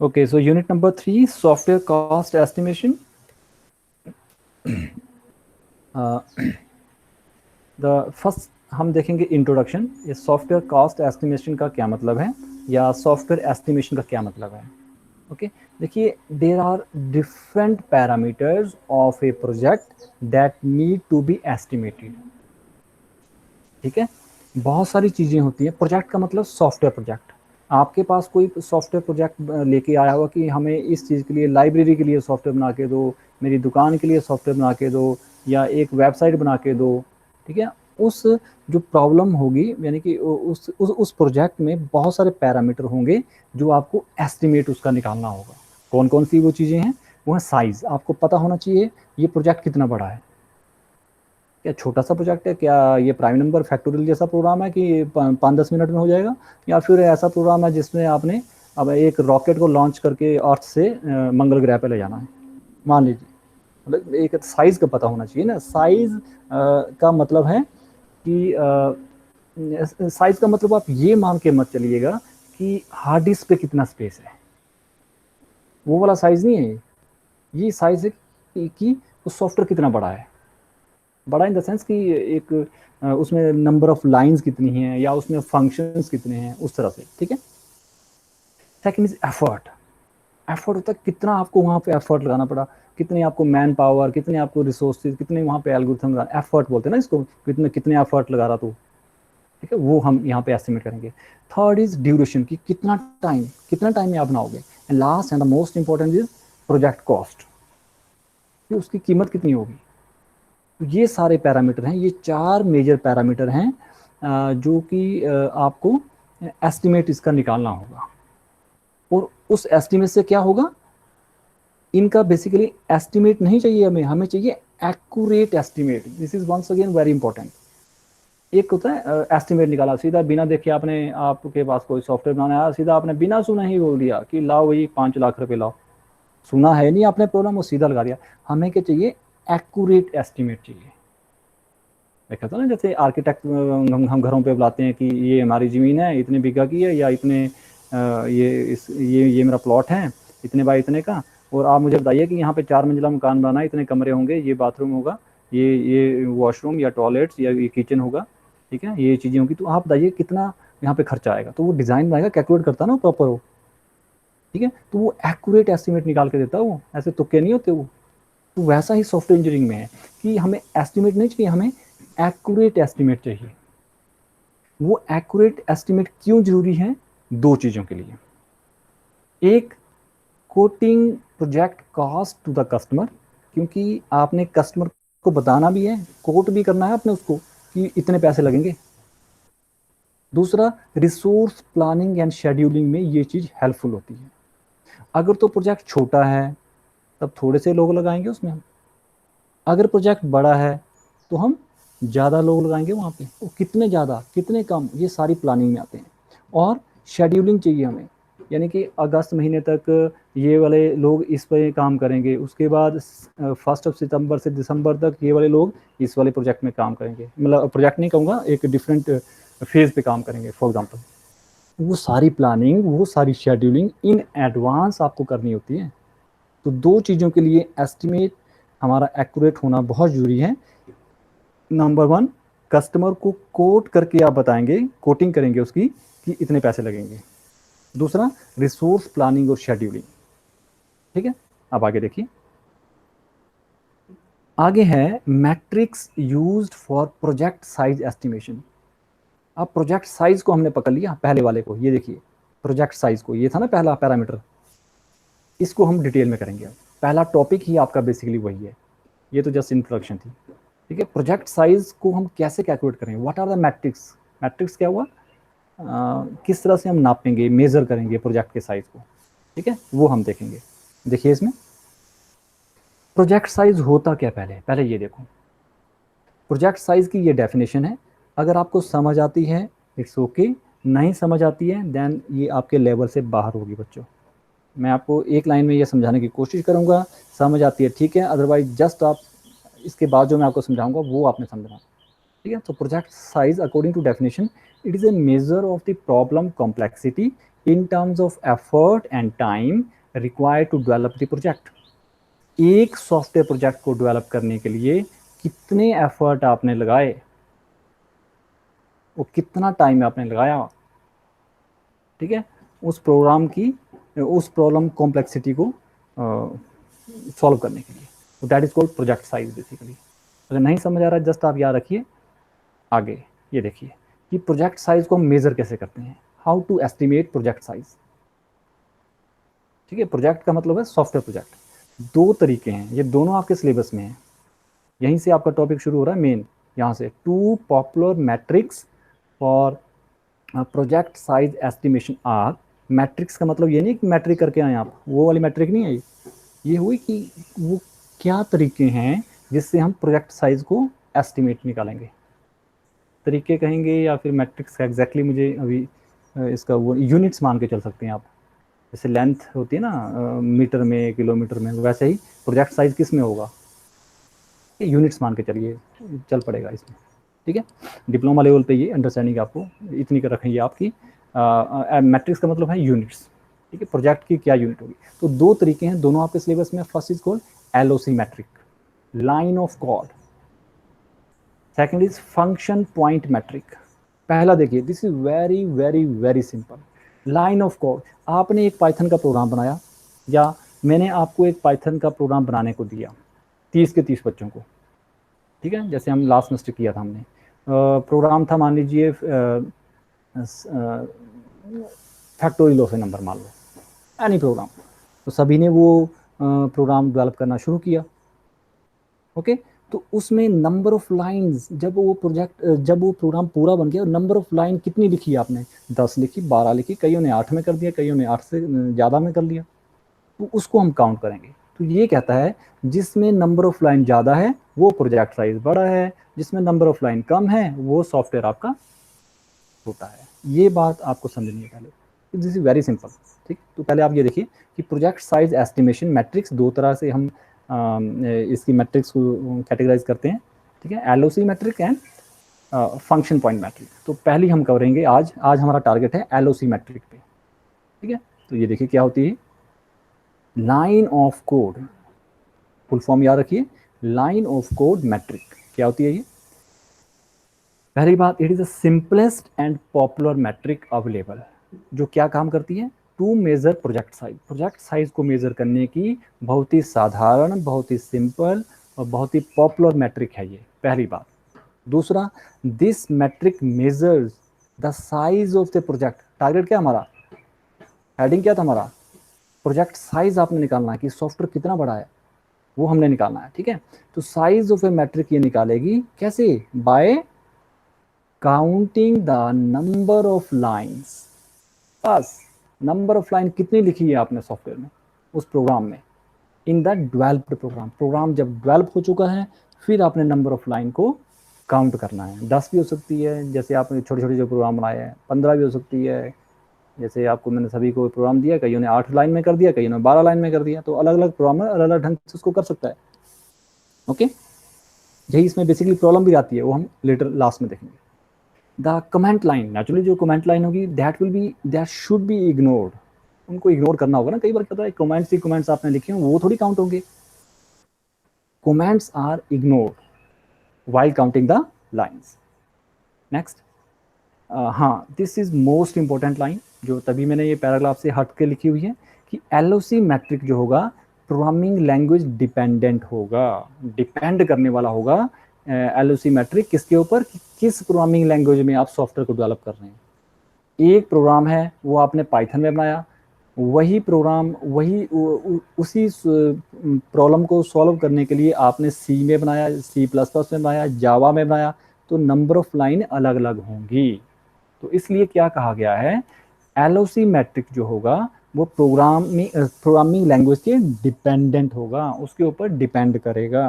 Okay, so unit number 3, software cost estimation. The first हम देखेंगे introduction, ये software cost estimation का क्या मतलब है या सॉफ्टवेयर एस्टिमेशन का क्या मतलब है. ओके, देखिए, there are different parameters of a project that need to be estimated. ठीक है, बहुत सारी चीज़ें होती हैं. प्रोजेक्ट का मतलब सॉफ्टवेयर प्रोजेक्ट. आपके पास कोई सॉफ्टवेयर प्रोजेक्ट लेके आया होगा कि हमें इस चीज़ के लिए, लाइब्रेरी के लिए सॉफ्टवेयर बना के दो, मेरी दुकान के लिए सॉफ्टवेयर बना के दो, या एक वेबसाइट बना के दो. ठीक है, उस जो प्रॉब्लम होगी, यानी कि उस प्रोजेक्ट में बहुत सारे पैरामीटर होंगे जो आपको एस्टिमेट उसका निकालना होगा. कौन कौन सी वो चीज़ें हैं? वो है साइज़. आपको पता होना चाहिए ये प्रोजेक्ट कितना बड़ा है. क्या छोटा सा प्रोजेक्ट है? क्या ये प्राइम नंबर फैक्टोरियल जैसा प्रोग्राम है कि 5-10 मिनट में हो जाएगा? या फिर ऐसा प्रोग्राम है जिसमें आपने अब एक रॉकेट को लॉन्च करके अर्थ से मंगल ग्रह पे ले जाना है, मान लीजिए. मतलब एक साइज़ का पता होना चाहिए ना. साइज़ का मतलब है कि साइज़ का मतलब आप ये मान के मत चलिएगा कि हार्ड डिस्क पे कितना स्पेस है. वो वाला साइज़ नहीं है. ये साइज़ है कि उस सॉफ्टवेयर कितना बड़ा है. बड़ा इन द सेंस कि एक उसमें नंबर ऑफ लाइंस कितनी हैं या उसमें फंक्शंस कितने हैं, उस तरह से. ठीक है. Second is effort. एफर्ट होता है कितना आपको वहाँ पे एफर्ट लगाना पड़ा, कितने आपको मैन पावर, कितने आपको रिसोर्सेज, कितने वहाँ पे एल्गोरिथम. एफर्ट बोलते हैं ना इसको, कितने कितने एफर्ट लगा रहा तू. ठीक है, वो हम यहाँ पे एस्टिमेट करेंगे. थर्ड इज ड्यूरेशन, की कितना टाइम में आप बनाओगे. And last and the most important is project cost, कि उसकी कीमत कितनी होगी. ये सारे पैरामीटर हैं, ये 4 मेजर पैरामीटर हैं जो कि आपको एस्टिमेट इसका निकालना होगा. और उस एस्टिमेट से क्या होगा, इनका बेसिकली एस्टिमेट नहीं चाहिए हमें चाहिए accurate estimate. This is once again very important. एक होता है एस्टिमेट निकाला सीधा बिना देखे, आपके पास कोई सॉफ्टवेयर बनाना आया, सीधा आपने बिना सुना ही बोल दिया कि लाओ वही 5 लाख रुपए लाओ. सुना है नहीं आपने प्रॉब्लम, वो सीधा लगा दिया. हमें क्या चाहिए, एक्यूरेट एस्टिमेट चाहिए. देखा था ना, जैसे आर्किटेक्ट हम घरों पे बुलाते हैं कि ये हमारी ज़मीन है, इतने बीघा की है, या इतने ये मेरा प्लॉट है इतने बाय इतने का, और आप मुझे बताइए कि यहाँ पे 4 मंजिला मकान बनाना है, इतने कमरे होंगे, ये बाथरूम होगा, ये वॉशरूम या टॉयलेट्स या ये किचन होगा. ठीक है, ये चीज़ें होंगी, तो आप बताइए कितना यहाँ पे खर्चा आएगा. तो वो डिज़ाइन बनाएगा, कैलकुलेट करता ना प्रॉपर वो. ठीक है, तो वो एक्यूरेट एस्टिमेट निकाल के देता है, वो ऐसे तुक्के नहीं होते वो. तो वैसा ही सॉफ्टवेयर इंजीनियरिंग में है कि हमें एस्टिमेट नहीं चाहिए, हमें एक्यूरेट एस्टिमेट चाहिए. वो एक्यूरेट एस्टिमेट क्यों जरूरी है? 2 चीज़ों के लिए. एक, quoting project cost to the customer, क्योंकि आपने कस्टमर को बताना भी है, कोट भी करना है अपने उसको कि इतने पैसे लगेंगे. दूसरा, रिसोर्स प्लानिंग एंड शेड्यूलिंग में ये चीज़ हेल्पफुल होती है. अगर तो प्रोजेक्ट छोटा है तब थोड़े से लोग लगाएंगे उसमें हम. अगर प्रोजेक्ट बड़ा है तो हम ज़्यादा लोग लगाएंगे वहाँ पे. वो कितने ज़्यादा कितने कम, ये सारी प्लानिंग में आते हैं. और शेड्यूलिंग चाहिए हमें, यानी कि अगस्त महीने तक ये वाले लोग इस पे काम करेंगे, उसके बाद 1 सितंबर से दिसंबर तक ये वाले लोग इस वाले प्रोजेक्ट में काम करेंगे. मतलब प्रोजेक्ट नहीं कहूँगा, एक डिफरेंट फेज़ पे काम करेंगे फॉर एग्जांपल. वो सारी प्लानिंग, वो सारी शेड्यूलिंग इन एडवांस आपको करनी होती है. तो 2 चीज़ों के लिए एस्टिमेट हमारा एक्यूरेट होना बहुत ज़रूरी है. नंबर 1, कस्टमर को कोट करके आप बताएंगे, कोटिंग करेंगे उसकी कि इतने पैसे लगेंगे. दूसरा, रिसोर्स प्लानिंग और शेड्यूलिंग. ठीक है, अब आगे देखिए. आगे है matrix used for project size estimation. अब प्रोजेक्ट साइज को हमने पकड़ लिया, पहले वाले को. ये देखिए प्रोजेक्ट साइज को, ये था ना पहला पैरामीटर. इसको हम डिटेल में करेंगे. पहला टॉपिक ही आपका बेसिकली वही है, ये तो जस्ट इंट्रोडक्शन थी. ठीक है, प्रोजेक्ट साइज को हम कैसे कैलकुलेट करेंगे, what are the metrics. Metrics क्या हुआ, किस तरह से हम नापेंगे, मेजर करेंगे प्रोजेक्ट के साइज को. ठीक है, वो हम देखेंगे. देखिए इसमें प्रोजेक्ट साइज होता क्या, पहले ये देखो. प्रोजेक्ट साइज की ये डेफिनेशन है. अगर आपको समझ आती है इट्स ओके, नहीं समझ आती है देन ये आपके लेवल से बाहर होगी बच्चों. मैं आपको एक लाइन में ये समझाने की कोशिश करूँगा, समझ आती है ठीक है, अदरवाइज जस्ट आप इसके बाद जो मैं आपको समझाऊंगा वो आपने समझना. ठीक है, तो project size according to definition, it is a measure of the problem complexity in terms of effort and time required to develop the project. एक सॉफ्टवेयर प्रोजेक्ट को डेवलप करने के लिए कितने एफर्ट आपने लगाए, वो कितना टाइम आपने लगाया, ठीक है, उस प्रोग्राम की, उस प्रॉब्लम कॉम्प्लेक्सिटी को सॉल्व करने के लिए। तो that is called project size basically. अगर नहीं समझ आ रहा है जस्ट आप याद रखिए। आगे ये देखिए कि प्रोजेक्ट साइज को हम मेजर कैसे करते हैं, how to estimate project size. ठीक है, प्रोजेक्ट का मतलब है सॉफ्टवेयर प्रोजेक्ट। दो तरीके हैं, ये दोनों आपके सिलेबस में हैं, यहीं से आपका टॉपिक शुरू हो रहा है मेन, यहाँ से। Two popular metrics for project size estimation are. Metrics का मतलब ये नहीं कि मैट्रिक करके आए आप, वो वाली मैट्रिक नहीं है ये हुई कि वो क्या तरीके हैं जिससे हम प्रोजेक्ट साइज को एस्टिमेट निकालेंगे। तरीके कहेंगे या फिर मैट्रिक्स का एग्जैक्टली मुझे अभी इसका वो यूनिट्स मान के चल सकते हैं आप। जैसे लेंथ होती है ना मीटर में, किलोमीटर में, वैसे ही प्रोजेक्ट साइज किस में होगा, यूनिट्स मान के चलिए, चल पड़ेगा इसमें। ठीक है, डिप्लोमा लेवल पे ये अंडरस्टैंडिंग आपको इतनी कर रखेंगे आपकी। मैट्रिक्स का मतलब है यूनिट्स। ठीक है, प्रोजेक्ट की क्या यूनिट होगी। तो दो तरीके हैं, दोनों आपके सिलेबस में। First is called LOC metric, line of code. Second is function point metric. पहला देखिए, this is very very very simple. Line of code, आपने एक पाइथन का प्रोग्राम बनाया, या मैंने आपको एक पाइथन का प्रोग्राम बनाने को दिया 30 के 30 बच्चों को। ठीक है, जैसे हम लास्ट सेमेस्टर किया था हमने, प्रोग्राम था मान लीजिए फैक्टोरियल ऑफ ए नंबर, मान लो एनी प्रोग्राम। तो सभी ने वो प्रोग्राम डेवलप करना शुरू किया। ओके, तो उसमें नंबर ऑफ लाइंस, जब वो प्रोग्राम पूरा बन गया, नंबर ऑफ लाइन कितनी लिखी आपने, 10 लिखी, 12 लिखी, कईयों ने 8 में कर दिया, कईयों ने 8 से ज़्यादा में कर लिया, तो उसको हम काउंट करेंगे। तो ये कहता है जिसमें नंबर ऑफ लाइन ज़्यादा है वो प्रोजेक्ट साइज बड़ा है, जिसमें नंबर ऑफ लाइन कम है वो सॉफ्टवेयर आपका छोटा है। ये बात आपको समझनी है पहले, दिस इज वेरी सिंपल। ठीक, तो पहले आप ये देखिए कि प्रोजेक्ट साइज एस्टिमेशन मैट्रिक्स, दो तरह से हम इसकी मैट्रिक्स को कैटेगराइज करते हैं। ठीक है, LOC metric and function point metric. तो पहली हम करेंगे आज हमारा टारगेट है एलओसी मैट्रिक पे। ठीक है, तो ये देखिए क्या होती है line of code, full form याद रखिए, लाइन ऑफ कोड मैट्रिक क्या होती है ये। पहली बात, it is the simplest and popular metric available, जो क्या काम करती है, to measure project size. Project size को मेजर करने की बहुत ही साधारण, बहुत ही सिंपल और बहुत ही पॉपुलर मैट्रिक है ये, पहली बात। दूसरा, this metric measures the size of the project. Target क्या हमारा, हेडिंग क्या था हमारा, प्रोजेक्ट साइज आपने निकालना है कि सॉफ्टवेयर कितना बड़ा है, वो हमने निकालना है। ठीक है, तो साइज ऑफ ए मैट्रिक ये निकालेगी कैसे, by counting the number of lines. बस, नंबर ऑफ लाइन कितनी लिखी है आपने सॉफ्टवेयर में, उस प्रोग्राम में, in the developed program. Program जब डेवलप हो चुका है फिर आपने नंबर ऑफ लाइन को काउंट करना है। 10 भी हो सकती है, जैसे आपने छोटे छोटे जो प्रोग्राम बनाए हैं, 15 भी हो सकती है, जैसे आपको मैंने सभी को प्रोग्राम दिया, कईयों ने 8 लाइन में कर दिया, कईयों ने 12 लाइन में कर दिया। तो अलग अलग प्रोग्रामर अलग अलग ढंग से उसको कर सकता है। ओके, यही इसमें बेसिकली प्रॉब्लम भी आती है, वो हम लेटर लास्ट में देखेंगे। द कमेंट लाइन, नेचुरली जो कमेंट लाइन होगी दैट शुड बी इग्नोर्ड। उनको इग्नोर करना होगा ना, कई बार क्या होता है कमेंट्स ही कमेंट्स आपने लिखे हैं वो थोड़ी काउंट होंगे। Comments are ignored while counting the lines. Next, हाँ, this is most important line, जो तभी मैंने ये पैराग्राफ से हट के लिखी हुई है कि एलओसी मैट्रिक जो होगा प्रोग्रामिंग लैंग्वेज डिपेंडेंट होगा, डिपेंड करने वाला होगा एलओसी मैट्रिक किसके ऊपर, कि किस प्रोग्रामिंग लैंग्वेज में आप सॉफ्टवेयर को डेवलप कर रहे हैं। एक प्रोग्राम है वो आपने पाइथन में बनाया, वही प्रोग्राम वही उसी प्रॉब्लम को सॉल्व करने के लिए आपने सी में बनाया, C++ में बनाया, जावा में बनाया, तो नंबर ऑफ लाइन अलग अलग होंगी। तो इसलिए क्या कहा गया है, एलओसी मैट्रिक जो होगा वो प्रोग्रामिंग लैंग्वेज के डिपेंडेंट होगा, उसके ऊपर डिपेंड करेगा।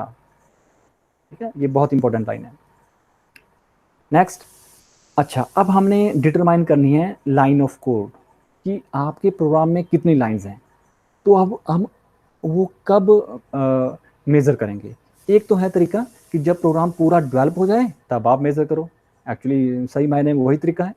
ठीक है, ये बहुत इंपॉर्टेंट लाइन है। नेक्स्ट, अच्छा, अब हमने डिटरमाइन करनी है लाइन ऑफ कोड कि आपके प्रोग्राम में कितनी लाइंस हैं। तो अब हम वो कब मेज़र करेंगे। एक तो है तरीका कि जब प्रोग्राम पूरा डेवलप हो जाए तब आप मेज़र करो, एक्चुअली सही मायने में वही तरीका है।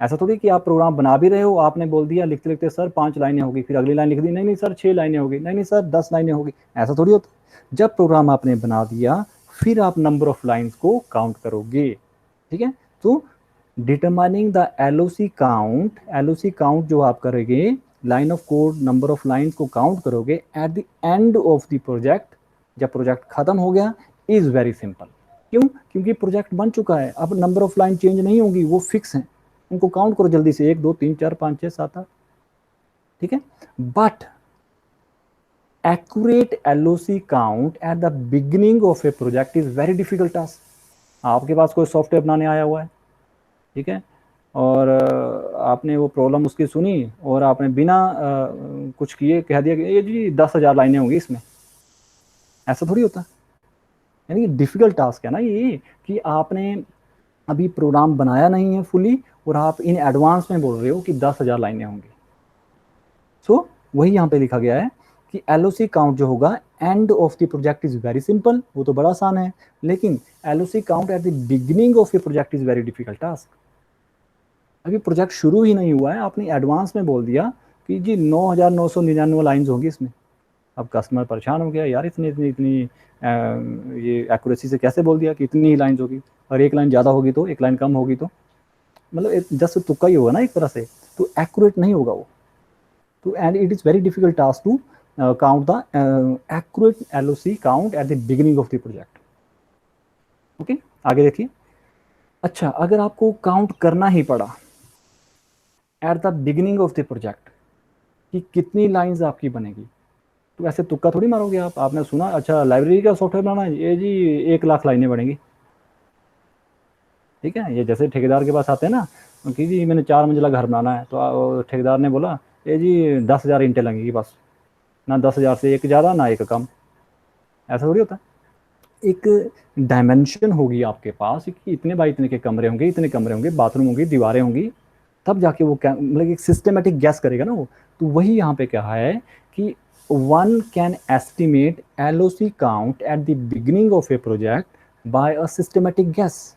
ऐसा थोड़ी कि आप प्रोग्राम बना भी रहे हो, आपने बोल दिया लिखते लिखते सर 5 लाइनें होगी, फिर अगली लाइन लिख दी, नहीं नहीं सर 6 लाइनें होगी, नहीं नहीं सर 10 लाइनें होगी, ऐसा थोड़ी होता। जब प्रोग्राम आपने बना दिया फिर आप नंबर ऑफ लाइन्स को काउंट करोगे, ठीक है। तो डिटरमाइनिंग द एलओसी काउंट जो आप करोगे, line of code number of lines को काउंट करोगे at the end of the project, जब प्रोजेक्ट खत्म हो गया, इज वेरी सिंपल। क्यों? क्योंकि प्रोजेक्ट बन चुका है, अब नंबर ऑफ लाइन चेंज नहीं होगी, वो फिक्स है, उनको काउंट करो जल्दी से, 1 2 3 4 5 6 7 8, ठीक है। But accurate LOC count at the beginning of a project is very difficult task। आपके पास कोई सॉफ्टवेयर बनाने आया हुआ है, ठीक है, और आपने वो प्रॉब्लम उसकी सुनी और आपने बिना कुछ किए कह दिया कि ये जी 10,000 लाइनें होंगी इसमें, ऐसा थोड़ी होता। यानी डिफिकल्ट टास्क है ना ये, कि आपने अभी प्रोग्राम बनाया नहीं है फुली और आप इन एडवांस में बोल रहे हो कि 10,000 लाइनें होंगी। सो वही यहाँ पे लिखा गया है कि एलओसी काउंट जो होगा and of the project is very simple, वो तो बड़ा आसान है, लेकिन LOC count eight the beginning of a project is very difficult task. अभी प्रोजेक्ट शुरू ही नहीं हुआ है, आपने एडवांस में बोल दिया कि जी 9,999 लाइन्स होंगी इसमें। अब कस्टमर परेशान हो गया, यार इतनी इतनी इतनी ये एक्यूरेसी से कैसे बोल दिया कि इतनी ही लाइन्स होगी, और एक लाइन ज़्यादा होगी तो, एक लाइन कम होगी तो, मतलब जस्ट तुक्का ही होगा ना एक तरह से, तो एक्यूरेट नहीं होगा वो। तो and it is very difficult task to count the accurate LOC count at the beginning of the project। Okay, आगे देखिए। अच्छा, अगर आपको काउंट करना ही पड़ा eight the beginning of the project कि कितनी लाइंस आपकी बनेगी, तो ऐसे तुक्का थोड़ी मारोगे आप। आपने सुना अच्छा लाइब्रेरी का सॉफ्टवेयर बनाना है, ये जी 1 लाख लाइनें बनेंगी, ठीक है। ये जैसे ठेकेदार के पास आते हैं ना कि जी मैंने 4 मंजिला घर बनाना है, तो ठेकेदार ने बोला ये जी 10,000 ईंटें लगेंगी बस, ना 10,000 से एक ज़्यादा ना एक कम, ऐसा थोड़ी होता। एक डायमेंशन होगी आपके पास कि इतने बाई इतने के कमरे होंगे, इतने कमरे होंगे, बाथरूम होंगी, दीवारें होंगी, तब जाके वो मतलब एक सिस्टमेटिक गैस करेगा ना वो। तो वही यहाँ पे कहा है कि one can estimate LOC count eight the beginning of a project by a systematic gas.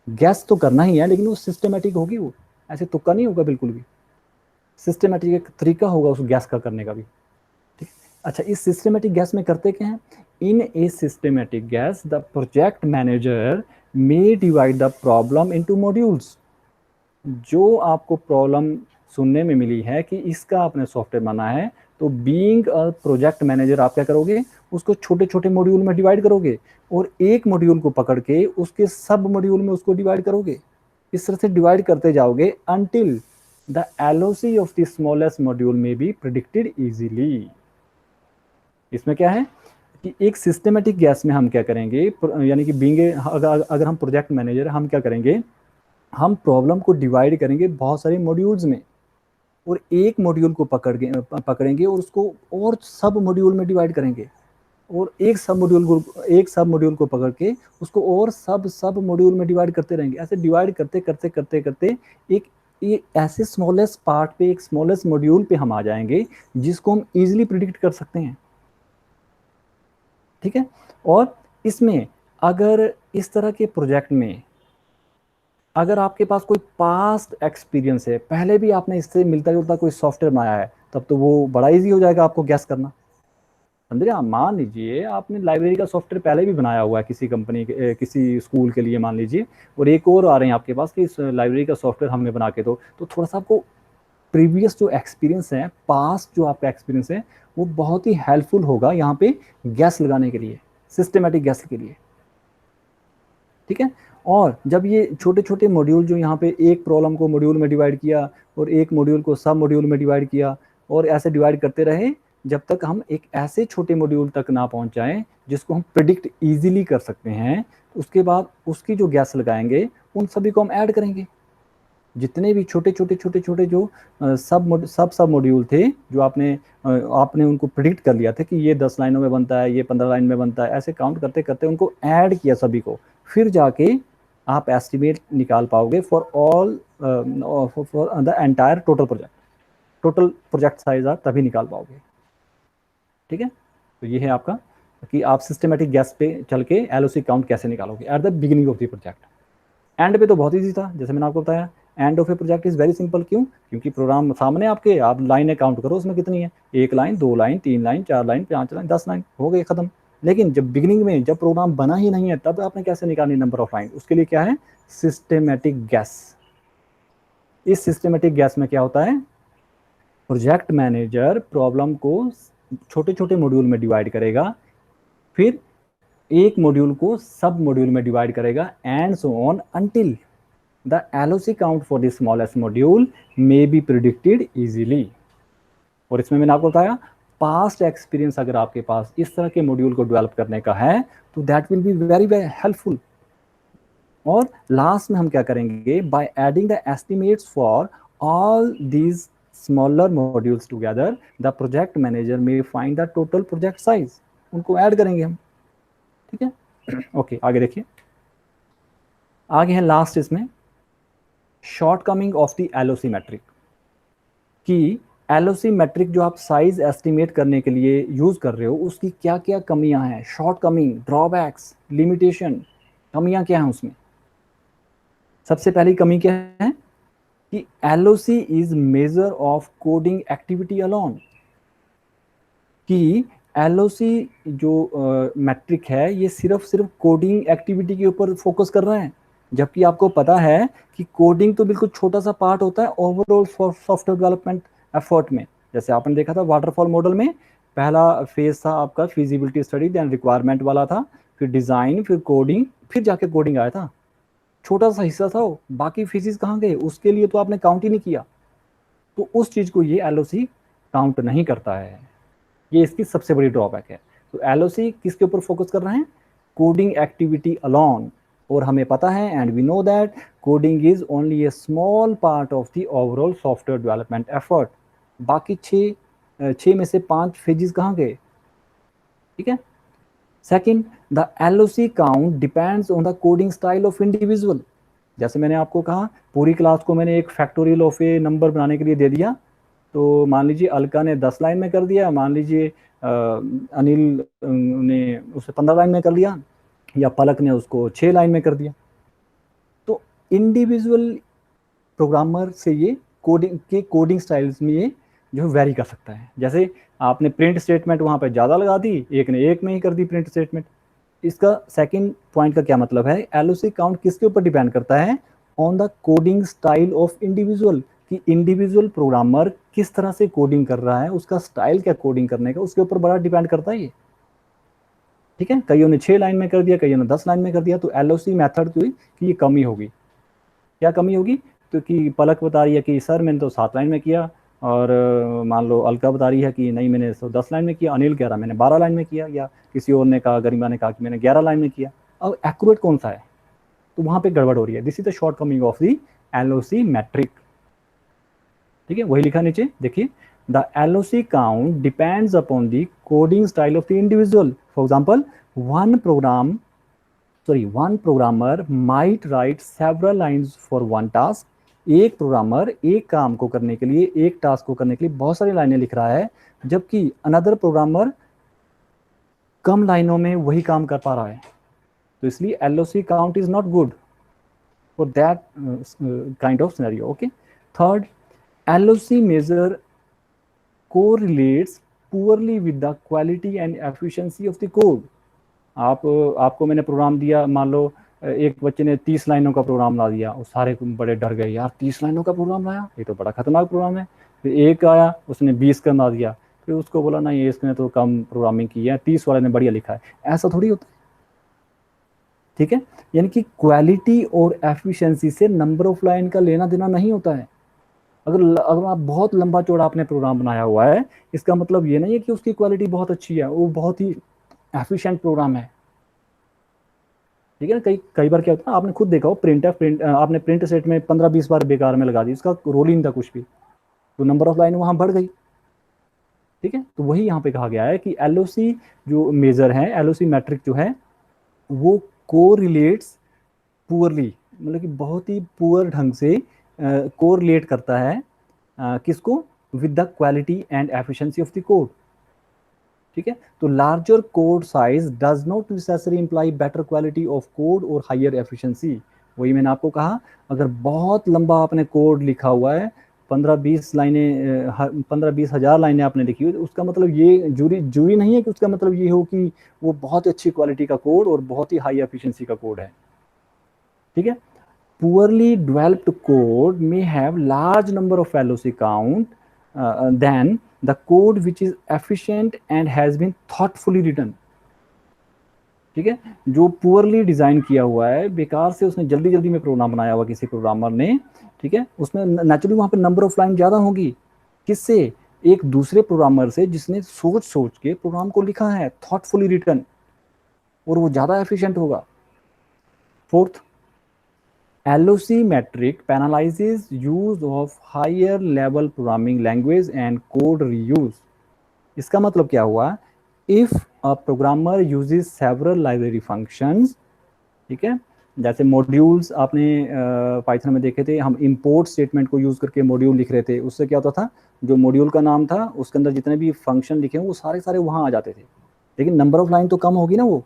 Gas तो करना ही है, लेकिन वो सिस्टमेटिक होगी, वो ऐसे तुक्का नहीं होगा बिल्कुल भी, सिस्टमेटिक एक तरीका होगा उस गैस का करने का भी, ठीक। अच्छा, इस सिस्टमेटिक गैस में करते क्या है, in a systematic guess the project manager may divide the problem into modules. जो आपको प्रॉब्लम सुनने में मिली है कि इसका आपने सॉफ्टवेयर बना है, तो बीइंग अ प्रोजेक्ट मैनेजर आप क्या करोगे, उसको छोटे छोटे मॉड्यूल में डिवाइड करोगे और एक मॉड्यूल को पकड़ के उसके सब मॉड्यूल में उसको डिवाइड करोगे। इस तरह से डिवाइड करते जाओगे until the LOC of the smallest module में बी प्रिडिक्टेड इजीली। इसमें क्या है कि एक सिस्टमेटिक गैस में हम क्या करेंगे, यानी कि बीइंग अगर हम प्रोजेक्ट मैनेजर, हम क्या करेंगे, हम प्रॉब्लम को डिवाइड करेंगे बहुत सारे मॉड्यूल्स में, और एक मॉड्यूल को पकड़ेंगे और उसको और सब मॉड्यूल में डिवाइड करेंगे, और एक सब मॉड्यूल को पकड़ के उसको और सब मॉड्यूल में डिवाइड करते रहेंगे। ऐसे डिवाइड करते करते करते करते एक ऐसे स्मॉलेस्ट पार्ट पे, एक स्मॉलेस्ट मॉड्यूल पे हम आ जाएंगे जिसको हम इजीली प्रिडिक्ट कर सकते हैं, ठीक है। और इसमें अगर इस तरह के प्रोजेक्ट में अगर आपके पास कोई पास्ट एक्सपीरियंस है, पहले भी आपने इससे मिलता जुलता कोई सॉफ्टवेयर बनाया है, तब तो वो बड़ा इजी हो जाएगा आपको गैस करना। समझे आप? मान लीजिए आपने लाइब्रेरी का सॉफ्टवेयर पहले भी बनाया हुआ है किसी कंपनी के, किसी स्कूल के लिए मान लीजिए, और एक और आ रहे हैं आपके पास कि इस लाइब्रेरी का सॉफ्टवेयर हमने बना के दो, तो थोड़ा सा आपको प्रीवियस जो एक्सपीरियंस है, पास्ट जो आपका एक्सपीरियंस है, वो बहुत ही हेल्पफुल होगा यहाँ पे गैस लगाने के लिए, सिस्टमेटिक गैस के लिए, ठीक है। और जब ये छोटे छोटे मॉड्यूल जो यहाँ पे एक प्रॉब्लम को मॉड्यूल में डिवाइड किया और एक मॉड्यूल को सब मॉड्यूल में डिवाइड किया, और ऐसे डिवाइड करते रहे जब तक हम एक ऐसे छोटे मॉड्यूल तक ना पहुँच जाएं जिसको हम प्रिडिक्ट ईजिली कर सकते हैं, उसके बाद उसकी जो गैस लगाएंगे उन सभी को हम ऐड करेंगे। जितने भी छोटे छोटे छोटे छोटे जो सब मॉड्यूल थे जो आपने उनको प्रिडिक्ट कर लिया था कि ये 10 लाइनों में बनता है, ये 15 लाइन में बनता है, ऐसे काउंट करते करते उनको ऐड किया सभी को, फिर जाके आप एस्टिमेट निकाल पाओगे for all for the entire total project size आप तभी निकाल पाओगे, ठीक है। तो ये है आपका कि आप सिस्टमेटिक गैस पे चल के एलओसी काउंट कैसे निकालोगे eight the beginning of the project. And पे तो बहुत ईजी था, जैसे मैंने आपको बताया, end of a project is very simple, क्यों? क्योंकि प्रोग्राम सामने आपके, आप लाइनें काउंट करो उसमें कितनी है, 1 line, 2 line, 3 line, 4 line, 5 line, 10 line, हो गई खत्म। लेकिन जब बिगिनिंग में, जब प्रोग्राम बना ही नहीं है, तब आपने कैसे निकालनी नंबर ऑफ लाइन? उसके लिए क्या है, सिस्टेमेटिक गैस। इस सिस्टेमेटिक गैस में क्या होता है, प्रोजेक्ट मैनेजर प्रॉब्लम को छोटे छोटे मॉड्यूल में डिवाइड करेगा, फिर एक मॉड्यूल को सब मॉड्यूल में डिवाइड करेगा, and so on until the LOC count for the smallest module may be predicted easily. और इसमें मैंने आपको बताया, पास्ट एक्सपीरियंस अगर आपके पास इस तरह के मॉड्यूल को डेवलप करने का है तो that will be very very helpful. और लास्ट में हम क्या करेंगे, by adding the estimates for all these smaller modules together the project manager may find the total project size. उनको ऐड करेंगे हम, ठीक है। ओके, आगे देखिए, आगे है लास्ट इसमें shortcoming of the LOC metric, कि LOC मैट्रिक जो आप साइज एस्टिमेट करने के लिए यूज कर रहे हो उसकी क्या क्या कमियां हैं, शॉर्टकमिंग, ड्रॉबैक्स, लिमिटेशन, कमियां क्या हैं उसमें। सबसे पहली कमी क्या है कि LOC is measure of coding activity alone, कि LOC जो मैट्रिक है ये सिर्फ कोडिंग एक्टिविटी के ऊपर फोकस कर रहा है, जबकि आपको पता है कि कोडिंग तो बिल्कुल छोटा सा पार्ट होता है ओवरऑल सॉफ्टवेयर डेवलपमेंट एफर्ट में। जैसे आपने देखा था वाटरफॉल मॉडल में, पहला फेज था आपका फिजिबिलिटी स्टडी, देन रिक्वायरमेंट वाला था, फिर डिजाइन, फिर कोडिंग, फिर जाके कोडिंग आया था। छोटा सा हिस्सा था वो, बाकी फेजेस कहाँ गए, उसके लिए तो आपने काउंट ही नहीं किया। तो उस चीज को ये LOC काउंट नहीं करता है, ये इसकी सबसे बड़ी ड्रॉबैक है। तो LOC किसके ऊपर फोकस कर रहे हैं, कोडिंग एक्टिविटी अलोन। और हमें पता है, and we know that coding is only a small part of the overall software development effort. बाकी छः में से 5 फेजेस कहाँ गए, ठीक है। Second, the LOC count depends on the coding style of individual. जैसे मैंने आपको कहा, पूरी क्लास को मैंने एक फैक्टोरियल ऑफ ए नंबर बनाने के लिए दे दिया, तो मान लीजिए अलका ने 10 लाइन में कर दिया, मान लीजिए अनिल ने उसे 15 लाइन में कर लिया, या पलक ने उसको 6 लाइन में कर दिया। तो इंडिविजुअल प्रोग्रामर से ये कोडिंग स्टाइल्स में ये जो वेरी कर सकता है। जैसे आपने प्रिंट स्टेटमेंट वहाँ पे ज़्यादा लगा दी, एक ने एक में ही कर दी प्रिंट स्टेटमेंट। इसका सेकंड पॉइंट का क्या मतलब है, LOC काउंट किसके ऊपर डिपेंड करता है, on the coding style of individual, कि इंडिविजुअल प्रोग्रामर किस तरह से कोडिंग कर रहा है, उसका स्टाइल क्या कोडिंग करने का, उसके ऊपर बड़ा डिपेंड करता है ये, ठीक है। कईयों ने 6 लाइन में कर दिया, कईयों ने 10 लाइन में कर दिया, तो LOC मेथड की ये कमी होगी। क्या कमी होगी, तो कि पलक बता रही है कि सर मैंने तो 7 लाइन में किया, और मान लो अलका बता रही है कि नहीं मैंने तो 10 लाइन में किया, अनिल कह रहा मैंने 12 लाइन में किया, या किसी और ने कहा, गरिमा ने कहा कि मैंने 11 लाइन में किया। अब एक्यूरेट कौन सा है, तो वहां पे गड़बड़ हो रही है। This is the shortcoming of the LOC metric, ठीक है। वही लिखा नीचे देखिए, the LOC count depends upon the coding style of the individual. For example, one programmer might write several lines for one task. एक programmer एक काम को करने के लिए, एक टास्क को करने के लिए बहुत सारी लाइनें लिख रहा है, जबकि अनदर प्रोग्रामर कम लाइनों में वही काम कर पा रहा है। तो इसलिए LOC count is not good for that kind of scenario, okay. Third, LOC measure correlates poorly with the quality and efficiency of the code। आपको मैंने प्रोग्राम दिया, मान लो एक बच्चे ने 30 लाइनों का प्रोग्राम ला दिया, और सारे बड़े डर गए, यार 30 लाइनों का प्रोग्राम लाया, ये तो बड़ा खतरनाक प्रोग्राम है। फिर एक आया, उसने 20 का ला दिया, फिर उसको बोला नहीं इसने तो कम प्रोग्रामिंग की है, 30 वाले ने बढ़िया लिखा है। ऐसा थोड़ी होता है, ठीक है। यानी कि क्वालिटी और एफिशिएंसी से नंबर ऑफ लाइन का लेना देना नहीं होता है। अगर आप बहुत लंबा चौड़ा आपने प्रोग्राम बनाया हुआ है, इसका मतलब ये नहीं है कि उसकी क्वालिटी बहुत अच्छी है, वो बहुत ही एफिशिएंट प्रोग्राम है, ठीक है ना। कई बार क्या होता है, आपने खुद देखा हो, आपने प्रिंट सेट में 15-20 बार बेकार में लगा दी, उसका रोल ही नहीं था कुछ भी, तो नंबर ऑफ लाइन वहां बढ़ गई, ठीक है। तो वही यहाँ पे कहा गया है कि LOC जो मेजर है, LOC मैट्रिक जो है वो कोरिलेट्स पुअरली, मतलब कि बहुत ही पुअर ढंग से कोरिलेट करता है किसको, with the quality and efficiency of the code, ठीक है। तो larger code size does not necessary imply better quality of code और हायर एफिशिएंसी। वही मैंने आपको कहा, अगर बहुत लंबा आपने कोड लिखा हुआ है, 15-20 लाइनें, 15-20 हज़ार लाइनें आपने लिखी हुई, तो उसका मतलब ये जरूरी नहीं है कि उसका मतलब ये हो कि वो बहुत अच्छी क्वालिटी का कोड और बहुत ही हाई एफिशिएंसी का कोड है, ठीक है। Poorly developed code may have large number of LOC count than the code which is efficient and has been thoughtfully written, ठीक है। जो पुअरली डिजाइन किया हुआ है, बेकार से उसने जल्दी जल्दी में प्रोग्राम बनाया हुआ किसी प्रोग्रामर ने, ठीक है, उसमें नेचुरली वहां पे नंबर ऑफ लाइन ज्यादा होगी। किससे? एक दूसरे प्रोग्रामर से जिसने सोच सोच के प्रोग्राम को लिखा है, थॉटफुली रिटन, और वो ज्यादा एफिशिएंट होगा। Fourth, LOC metric penalizes use of higher level programming language and code reuse. इसका मतलब क्या हुआ? If a programmer uses several library functions, ठीक है, जैसे मॉड्यूल्स आपने पाइथन में देखे थे, हम इंपोर्ट स्टेटमेंट को यूज करके मॉड्यूल लिख रहे थे, उससे क्या होता था, जो मॉड्यूल का नाम था उसके अंदर जितने भी फंक्शन लिखे वो सारे सारे वहां आ जाते थे, लेकिन नंबर ऑफ लाइन तो कम होगी ना। वो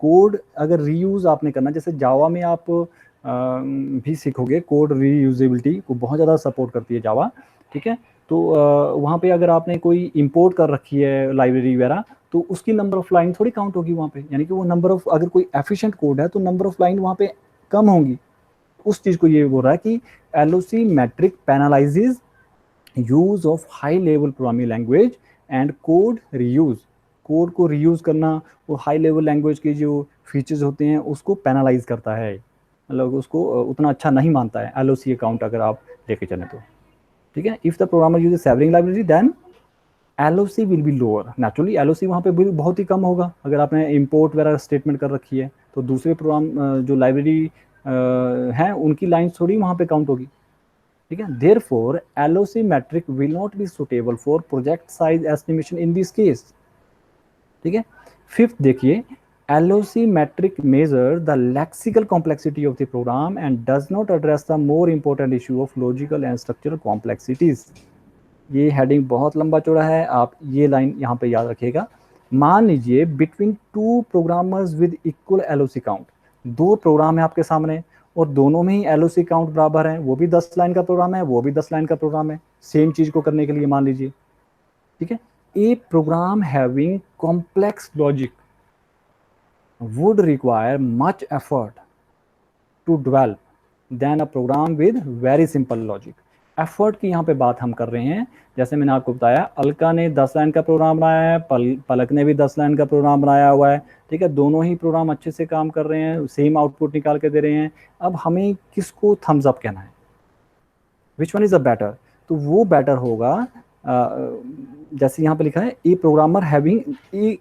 कोड अगर रीयूज आपने करना, जैसे जावा में आप भी सीखोगे, कोड रीयूजेबिलिटी को बहुत ज़्यादा सपोर्ट करती है जावा, ठीक है। तो वहाँ पे अगर आपने कोई इंपोर्ट कर रखी है लाइब्रेरी वगैरह, तो उसकी नंबर ऑफ लाइन थोड़ी काउंट होगी वहाँ पे, यानी कि वो नंबर ऑफ, अगर कोई एफिशिएंट कोड है तो नंबर ऑफ लाइन वहाँ पे कम होंगी। उस चीज़ को ये बोल रहा है कि LOC metric penalizes use of high level programming language and code reuse. Code को रीयूज करना और हाई लेवल लैंग्वेज के जो फीचर्स होते हैं उसको पेनलाइज करता है, मतलब उसको उतना अच्छा नहीं मानता है LOC अकाउंट अगर आप लेके चलें तो, ठीक है। If the programmer uses several library then LOC will be lower. Naturally LOC वहाँ पे बहुत ही कम होगा। अगर आपने इंपोर्ट वगैरह स्टेटमेंट कर रखी है तो दूसरे प्रोग्राम जो लाइब्रेरी हैं उनकी लाइन थोड़ी वहाँ पे काउंट होगी, ठीक है। Therefore LOC metric will not be suitable for project size estimation in this case, ठीक है। फिफ्थ देखिए, LOC metric measures the lexical complexity of the program and does not address the more important issue of logical and structural complexities. ये heading बहुत लंबा चौड़ा है, आप ये लाइन यहाँ पे याद रखिएगा। मान लीजिए between two programmers with equal LOC count, दो प्रोग्राम है आपके सामने और दोनों में ही LOC काउंट बराबर है, वो भी 10 लाइन का प्रोग्राम है, वो भी 10 लाइन का प्रोग्राम है, सेम चीज को करने के लिए मान लीजिए, ठीक है। A program having complex logic would require much effort to develop than a program with very simple logic. Effort की यहाँ पे बात हम कर रहे हैं, जैसे मैंने आपको बताया, अलका ने 10 लाइन का प्रोग्राम बनाया है, पलक ने भी 10 लाइन का प्रोग्राम बनाया हुआ है, ठीक है। दोनों ही प्रोग्राम अच्छे से काम कर रहे हैं, सेम आउटपुट निकाल के दे रहे हैं। अब हमें किसको थम्स अप कहना है, which one is a better? तो वो बेटर होगा, जैसे यहाँ पे लिखा है, ए प्रोग्रामर हैविंग,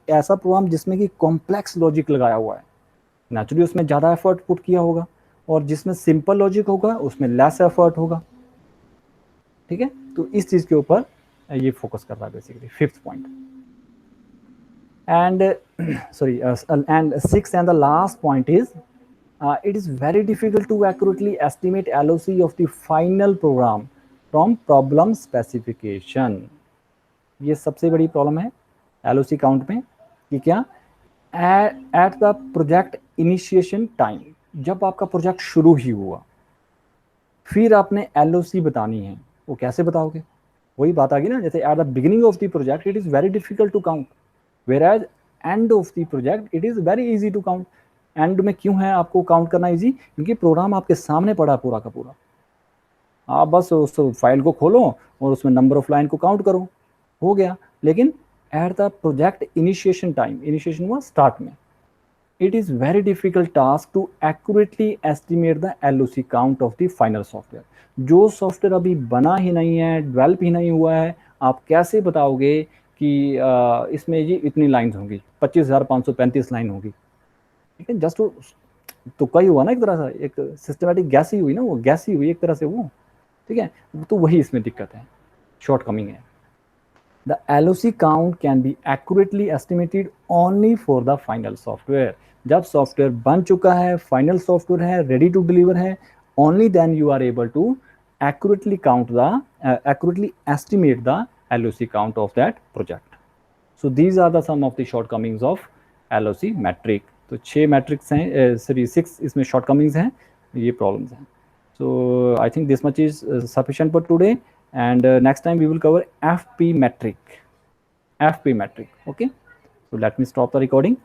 ऐसा प्रोग्राम जिसमें कि कॉम्प्लेक्स लॉजिक लगाया हुआ है, नेचुरली उसमें ज़्यादा एफर्ट पुट किया होगा, और जिसमें सिंपल लॉजिक होगा उसमें लेस एफर्ट होगा, ठीक है। तो इस चीज़ के ऊपर ये फोकस कर रहा है basically, fifth point. And sorry, and sixth and the last point is, it is very difficult to accurately estimate LOC of the final program from problem specification. ये सबसे बड़ी प्रॉब्लम है LOC काउंट में कि क्या, eight the project initiation time, जब आपका project शुरू ही हुआ फिर आपने LOC बतानी है, वो कैसे बताओगे? वही बात आ गई ना, जैसे at the beginning of the project it is very difficult to count, whereas end of the project it is very easy to count. End में क्यों है आपको काउंट करना इजी? क्योंकि प्रोग्राम आपके सामने पड़ा पूरा का पूरा, आप बस उस फाइल को खोलो और उसमें नंबर ऑफ लाइन को काउंट करो, हो गया। लेकिन at the project initiation time, initiation हुआ स्टार्ट में, it is very difficult task to accurately estimate the LOC count of the final software. जो सॉफ्टवेयर अभी बना ही नहीं है, डेवलप ही नहीं हुआ है, आप कैसे बताओगे कि इसमें ये इतनी लाइन होंगी, 25,535 लाइन होगी, ठीक है। जस्ट तो कई हुआ ना, एक तरह से एक सिस्टमेटिक गैस ही हुई ना, वो गैस ही हुई एक तरह से वो, ठीक है। तो वही इसमें दिक्कत है, शॉर्ट कमिंग है। The LOC count can be accurately estimated only for the final software. जब सॉफ्टवेयर बन चुका है, फाइनल सॉफ्टवेयर है, रेडी टू डिलीवर है, only then you are able to accurately count the, accurately estimate the LOC count of that project. So these are the some of the shortcomings of LOC metric. तो 6 matrix हैं, sorry 6 इसमें short Cummings हैं। ये problems हैं. So I think this much is sufficient for today, and next time we will cover FP metric. Okay, so let me stop the recording.